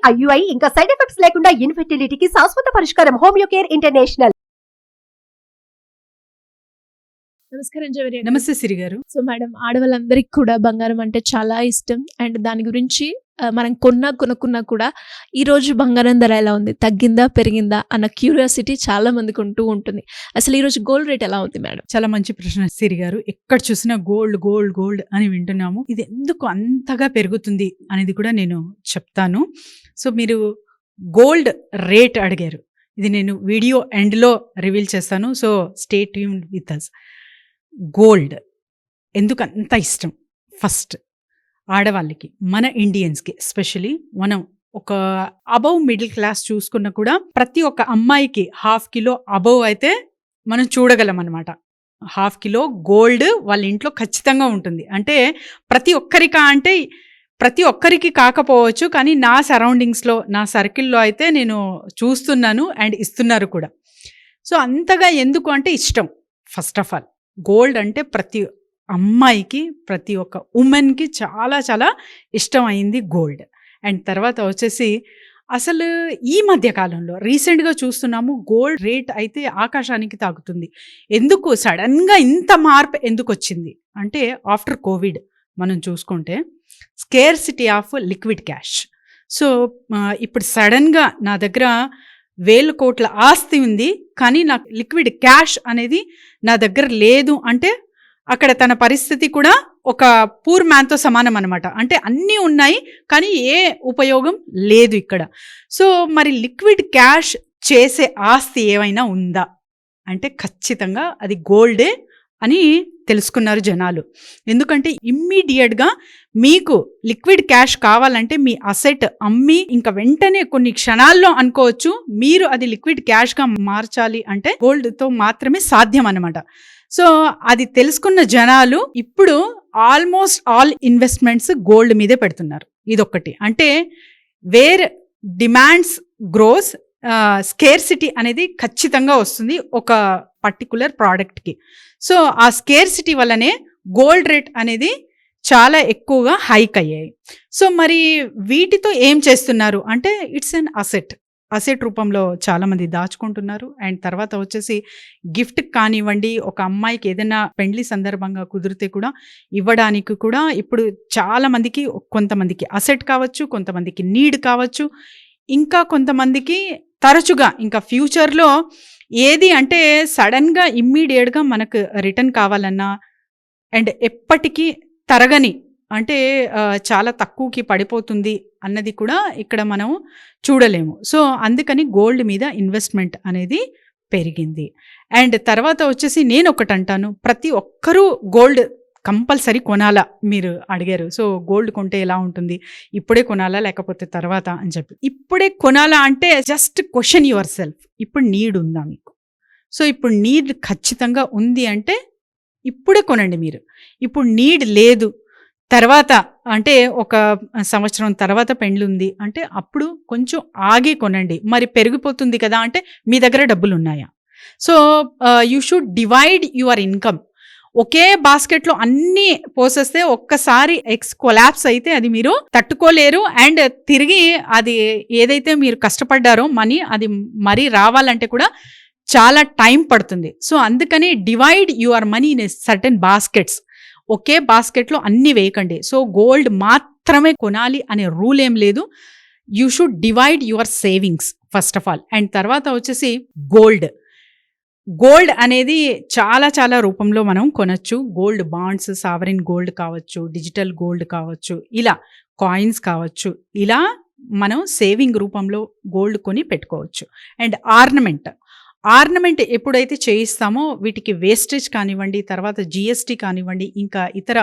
IUI ఇంకా side effects లేకుండా ఇన్ఫెర్టిలిటీకి శాశ్వత పరిష్కారం హోమియోకేర్ ఇంటర్నేషనల్. నమస్కారం జవేరి గారు. నమస్తే సిరి గారు. సో మేడం, ఆడవాళ్ళందరికీ కూడా బంగారం అంటే చాలా ఇష్టం. అండ్ దాని గురించి మనం కొనుక్కున్నా కూడా ఈ రోజు బంగారం ధర ఎలా ఉంది, తగ్గిందా పెరిగిందా అన్న క్యూరియాసిటీ చాలా మందికి ఉంటూ ఉంటుంది. అసలు ఈ రోజు గోల్డ్ రేట్ ఎలా ఉంది మేడం? చాలా మంచి ప్రశ్న సిరి గారు. ఎక్కడ చూసినా గోల్డ్ గోల్డ్ గోల్డ్ అని వింటున్నాము. ఇది ఎందుకు అంతగా పెరుగుతుంది అనేది కూడా నేను చెప్తాను. సో మీరు గోల్డ్ రేట్ అడిగారు, ఇది నేను వీడియో ఎండ్లో రివీల్ చేస్తాను. So stay tuned with us. Gold ఎందుకు అంత ఇష్టం? ఫస్ట్ ఆడవాళ్ళకి, మన ఇండియన్స్కి ఎస్పెషలీ, మనం ఒక అబవ్ మిడిల్ క్లాస్ చూసుకున్నా కూడా ప్రతి ఒక్క అమ్మాయికి 1/2 కిలో అబవ్ అయితే మనం చూడగలం అనమాట. 1/2 కిలో గోల్డ్ వాళ్ళ ఇంట్లో ఖచ్చితంగా ఉంటుంది. అంటే ప్రతి ఒక్కరికి కాకపోవచ్చు, కానీ నా సరౌండింగ్స్లో, నా సర్కిల్లో అయితే నేను చూస్తున్నాను అండ్ ఇస్తున్నారు కూడా. సో అంతగా ఎందుకు అంటే ఇష్టం. ఫస్ట్ ఆఫ్ ఆల్ గోల్డ్ అంటే ప్రతి అమ్మాయికి, ప్రతి ఒక్క ఉమెన్కి చాలా చాలా ఇష్టం అయింది గోల్డ్. అండ్ తర్వాత వచ్చేసి అసలు ఈ మధ్య కాలంలో రీసెంట్గా చూస్తున్నాము గోల్డ్ రేట్ అయితే ఆకాశానికి తాకుతుంది. ఎందుకు సడన్గా ఇంత మార్పు ఎందుకు వచ్చింది అంటే, ఆఫ్టర్ కోవిడ్ మనం చూసుకుంటే scarcity of liquid cash. So ఇప్పుడు సడన్గా నా దగ్గర 1,000 కోట్ల ఆస్తి ఉంది, కానీ నాకు లిక్విడ్ క్యాష్ అనేది నా దగ్గర లేదు అంటే అక్కడ తన పరిస్థితి కూడా ఒక పూర్ మ్యాన్తో సమానం అనమాట. అంటే అన్నీ ఉన్నాయి కానీ ఏ ఉపయోగం లేదు ఇక్కడ. సో మరి లిక్విడ్ క్యాష్ చేసే ఆస్తి ఏమైనా ఉందా అంటే ఖచ్చితంగా అది గోల్డే అని తెలుసుకున్నారు జనాలు. ఎందుకంటే ఇమ్మీడియట్గా మీకు లిక్విడ్ క్యాష్ కావాలంటే మీ అసెట్ అమ్మి ఇంకా వెంటనే కొన్ని క్షణాల్లో అనుకోవచ్చు మీరు అది లిక్విడ్ క్యాష్గా మార్చాలి అంటే గోల్డ్తో మాత్రమే సాధ్యం అన్నమాట. సో అది తెలుసుకున్న జనాలు ఇప్పుడు ఆల్మోస్ట్ ఆల్ ఇన్వెస్ట్మెంట్స్ గోల్డ్ మీదే పెడుతున్నారు. ఇదొక్కటి. అంటే వేర్ డిమాండ్స్ గ్రోస్, స్కేర్సిటీ అనేది ఖచ్చితంగా వస్తుంది ఒక పర్టికులర్ ప్రోడక్ట్కి. సో ఆ స్కేర్సిటీ వల్లనే గోల్డ్ రేట్ అనేది చాలా ఎక్కువగా హైక్ అయ్యాయి. సో మరి వీటితో ఏం చేస్తున్నారు అంటే ఇట్స్ అన్ అసెట్ రూపంలో చాలామంది దాచుకుంటున్నారు. అండ్ తర్వాత వచ్చేసి గిఫ్ట్ కానివ్వండి, ఒక అమ్మాయికి ఏదైనా పెండ్లి సందర్భంగా కుదిరితే కూడా ఇవ్వడానికి కూడా ఇప్పుడు చాలామందికి, కొంతమందికి అసెట్ కావచ్చు, కొంతమందికి నీడ్ కావచ్చు, ఇంకా కొంతమందికి తరచుగా ఇంకా ఫ్యూచర్లో ఏది అంటే సడన్గా ఇమ్మీడియట్గా మనకు రిటర్న్ కావాలన్నా అండ్ ఎప్పటికీ తరగని అంటే చాలా తక్కువకి పడిపోతుంది అన్నది కూడా ఇక్కడ మనం చూడలేము. సో అందుకని గోల్డ్ మీద ఇన్వెస్ట్మెంట్ అనేది పెరిగింది. అండ్ తర్వాత వచ్చేసి నేను ఒకటి అంటాను, ప్రతి ఒక్కరూ గోల్డ్ కంపల్సరీ కొనాలా. మీరు అడిగారు, సో గోల్డ్ కొంటే ఎలా ఉంటుంది, ఇప్పుడే కొనాలా లేకపోతే తర్వాత అని చెప్పి. ఇప్పుడే కొనాలా అంటే జస్ట్ క్వశ్చన్ యువర్ సెల్ఫ్, ఇప్పుడు నీడ్ ఉందా మీకు? సో ఇప్పుడు నీడ్ ఖచ్చితంగా ఉంది అంటే ఇప్పుడే కొనండి మీరు. ఇప్పుడు నీడ్ లేదు, తర్వాత అంటే ఒక సంవత్సరం తర్వాత పెండ్లి ఉంది అంటే అప్పుడు కొంచెం ఆగి కొనండి. మరి పెరిగిపోతుంది కదా అంటే మీ దగ్గర డబ్బులు ఉన్నాయా? So you should divide your income. ఒకే బాస్కెట్లో అన్నీ పోసేస్తే ఒక్కసారి కొలాప్స్ అయితే అది మీరు తట్టుకోలేరు. అండ్ తిరిగి అది ఏదైతే మీరు కష్టపడ్డారో మనీ అది మరీ రావాలంటే కూడా చాలా టైం పడుతుంది. సో అందుకని divide your money in certain baskets. ఒకే బాస్కెట్లో అన్నీ వేయకండి. సో గోల్డ్ మాత్రమే కొనాలి అనే రూల్ ఏం లేదు. You should divide your savings first of all. And తర్వాత వచ్చేసి గోల్డ్ అనేది చాలా చాలా రూపంలో మనం కొనచ్చు. గోల్డ్ బాండ్స్, సావరిన్ గోల్డ్ కావచ్చు, డిజిటల్ గోల్డ్ కావచ్చు, ఇలా కాయిన్స్ కావచ్చు, ఇలా మనం సేవింగ్ రూపంలో గోల్డ్ కొని పెట్టుకోవచ్చు. అండ్ ఆర్నమెంట్ ఎప్పుడైతే చేయిస్తామో వీటికి వేస్టేజ్ కానివ్వండి, తర్వాత జిఎస్టీ కానివ్వండి, ఇంకా ఇతర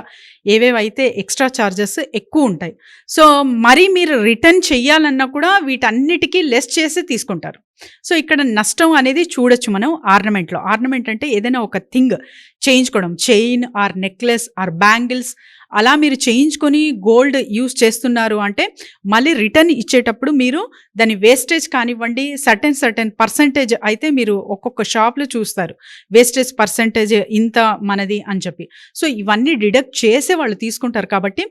ఏవేవైతే ఎక్స్ట్రా ఛార్జెస్ ఎక్కువ ఉంటాయి. సో మరి మీరు రిటర్న్ చెయ్యాలన్నా కూడా వీటన్నిటికీ లెస్ చేసి తీసుకుంటారు. సో ఇక్కడ నష్టం అనేది చూడొచ్చు మనం ఆర్నమెంట్లో. ఆర్నమెంట్ అంటే ఏదైనా ఒక థింగ్ చేయించుకోవడం, chain or necklace or bangles, అలా మీరు చేయించుకొని గోల్డ్ యూస్ చేస్తున్నారు అంటే మళ్ళీ రిటర్న్ ఇచ్చేటప్పుడు మీరు దాని వేస్టేజ్ కానివ్వండి, సర్టెన్ పర్సంటేజ్ అయితే మీరు ఒక్కొక్క షాప్లో చూస్తారు వేస్టేజ్ పర్సంటేజ్ ఇంత మనది అని చెప్పి. సో ఇవన్నీ డిడక్ట్ చేసే వాళ్ళు తీసుకుంటారు. కాబట్టి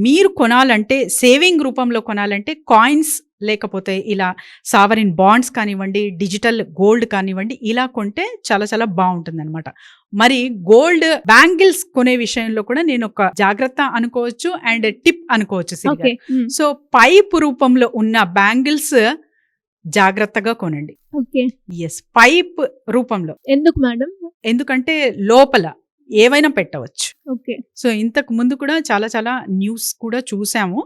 మీరు కొనాలంటే, సేవింగ్ రూపంలో కొనాలంటే కాయిన్స్ లేకపోతే ఇలా సావరిన్ బాండ్స్ కానివ్వండి, డిజిటల్ గోల్డ్ కానివ్వండి, ఇలా కొంటే చాలా చాలా బాగుంటుందన్నమాట. మరి గోల్డ్ బ్యాంగిల్స్ కొనే విషయంలో కూడా నేను ఒక జాగ్రత్త అనుకోవచ్చు అండ్ టిప్ అనుకోవచ్చు సిరి ఓకే. గారు. సో పైప్ రూపంలో ఉన్న బ్యాంగిల్స్ జాగ్రత్తగా కొనండి. ఓకే. ఎస్, పైప్ రూపంలో. ఎందుకు మేడం? ఎందుకంటే లోపల ఏవైనా పెట్టవచ్చు. ఓకే. సో ఇంతకు ముందు కూడా చాలా చాలా న్యూస్ కూడా చూసాము.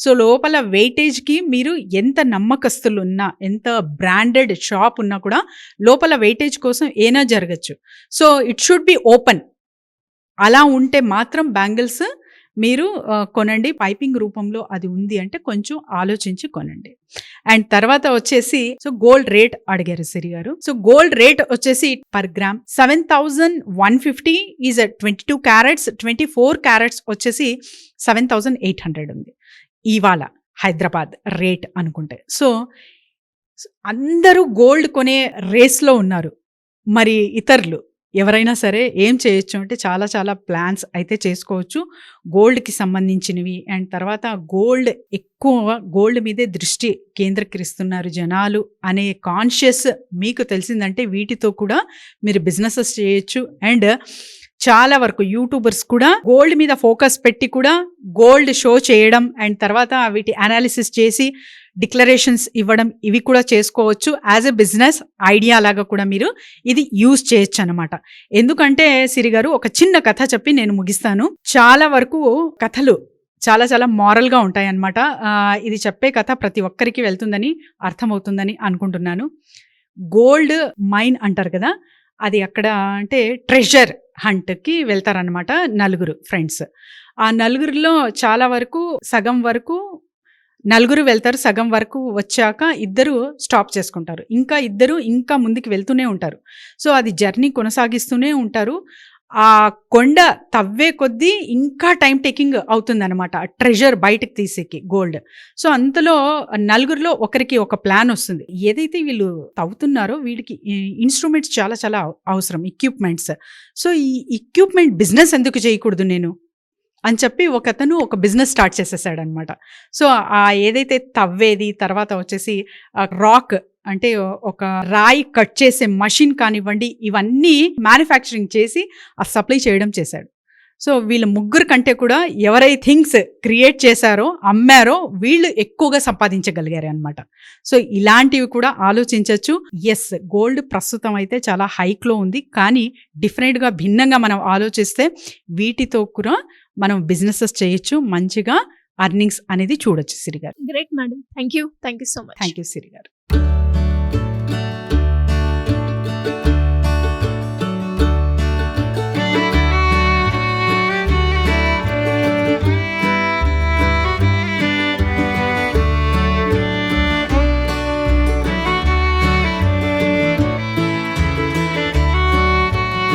సో లోపల వెయిటేజ్కి మీరు ఎంత నమ్మకస్తులు ఉన్నా, ఎంత బ్రాండెడ్ షాప్ ఉన్నా కూడా లోపల వెయిటేజ్ కోసం ఏనా జరగచ్చు. So it should be open. అలా ఉంటే మాత్రం బ్యాంగిల్స్ మీరు కొనండి. పైపింగ్ రూపంలో అది ఉంది అంటే కొంచెం ఆలోచించి కొనండి. అండ్ తర్వాత వచ్చేసి సో గోల్డ్ రేట్ అడిగారు సిరి గారు. సో గోల్డ్ రేట్ వచ్చేసి per gram 7,150 is 22 carats, 24 carats వచ్చేసి 7,800 ఉంది ఇవాళ హైదరాబాద్ రేట్ అనుకుంటే. సో అందరూ గోల్డ్ కొనే రేస్లో ఉన్నారు. మరి ఇతరులు ఎవరైనా సరే ఏం చేయొచ్చు అంటే చాలా చాలా ప్లాన్స్ అయితే చేసుకోవచ్చు గోల్డ్కి సంబంధించినవి. అండ్ తర్వాత గోల్డ్ మీదే దృష్టి కేంద్రీకరిస్తున్నారు జనాలు అనే కాన్షియస్ మీకు తెలిసిందంటే వీటితో కూడా మీరు బిజినెసెస్ చేయొచ్చు. అండ్ చాలా వరకు యూట్యూబర్స్ కూడా గోల్డ్ మీద ఫోకస్ పెట్టి కూడా గోల్డ్ షో చేయడం అండ్ తర్వాత వీటి అనాలిసిస్ చేసి డిక్లరేషన్స్ ఇవ్వడం, ఇవి కూడా చేసుకోవచ్చు. యాజ్ ఎ బిజినెస్ ఐడియా లాగా కూడా మీరు ఇది యూజ్ చేయొచ్చు అనమాట. ఎందుకంటే సిరి గారు ఒక చిన్న కథ చెప్పి నేను ముగిస్తాను. చాలా వరకు కథలు చాలా చాలా మారల్గా ఉంటాయి అన్నమాట. ఇది చెప్పే కథ ప్రతి ఒక్కరికి వెళ్తుందని అర్థమవుతుందని అనుకుంటున్నాను. గోల్డ్ మైన్ అంటారు కదా, అది అక్కడ అంటే ట్రెజర్ హంట్కి వెళ్తారనమాట నలుగురు ఫ్రెండ్స్. ఆ నలుగురిలో చాలా వరకు సగం వరకు నలుగురు వెళ్తారు, సగం వరకు వచ్చాక ఇద్దరు స్టాప్ చేసుకుంటారు, ఇంకా ఇద్దరు ఇంకా ముందుకు వెళ్తూనే ఉంటారు. సో అది జర్నీ కొనసాగిస్తూనే ఉంటారు. ఆ కొండ తవ్వే కొద్దీ ఇంకా టైం టేకింగ్ అవుతుందన్నమాట ట్రెజర్ బయటకు తీసేకి గోల్డ్. సో అంతలో నలుగురిలో ఒకరికి ఒక ప్లాన్ వస్తుంది. ఏదైతే వీళ్ళు తవ్వుతున్నారో వీడికి ఇన్స్ట్రుమెంట్స్ చాలా చాలా అవసరం, ఎక్విప్మెంట్స్. సో ఈ ఎక్విప్మెంట్ బిజినెస్ ఎందుకు చేయకూడదు నేను అని చెప్పి ఒకతను ఒక బిజినెస్ స్టార్ట్ చేసేసాడనమాట. సో ఆ ఏదైతే తవ్వేది, తర్వాత వచ్చేసి రాక్ అంటే ఒక రాయి కట్ చేసే మషిన్ కానివ్వండి, ఇవన్నీ మ్యానుఫ్యాక్చరింగ్ చేసి ఆ సప్లై చేయడం చేశాడు. సో వీళ్ళ ముగ్గురు కంటే కూడా ఎవరై థింగ్స్ క్రియేట్ చేశారో అమ్మారో వీళ్ళు ఎక్కువగా సంపాదించగలిగారు అనమాట. సో ఇలాంటివి కూడా ఆలోచించవచ్చు. ఎస్, గోల్డ్ ప్రస్తుతం అయితే చాలా హైక్లో ఉంది, కానీ డిఫరెంట్గా భిన్నంగా మనం ఆలోచిస్తే వీటితో కూడా మనం బిజినెసెస్ చేయొచ్చు, మంచిగా అర్నింగ్స్ అనేది చూడొచ్చు Siri garu. Great madam, thank you so much. Thank you Siri గారు.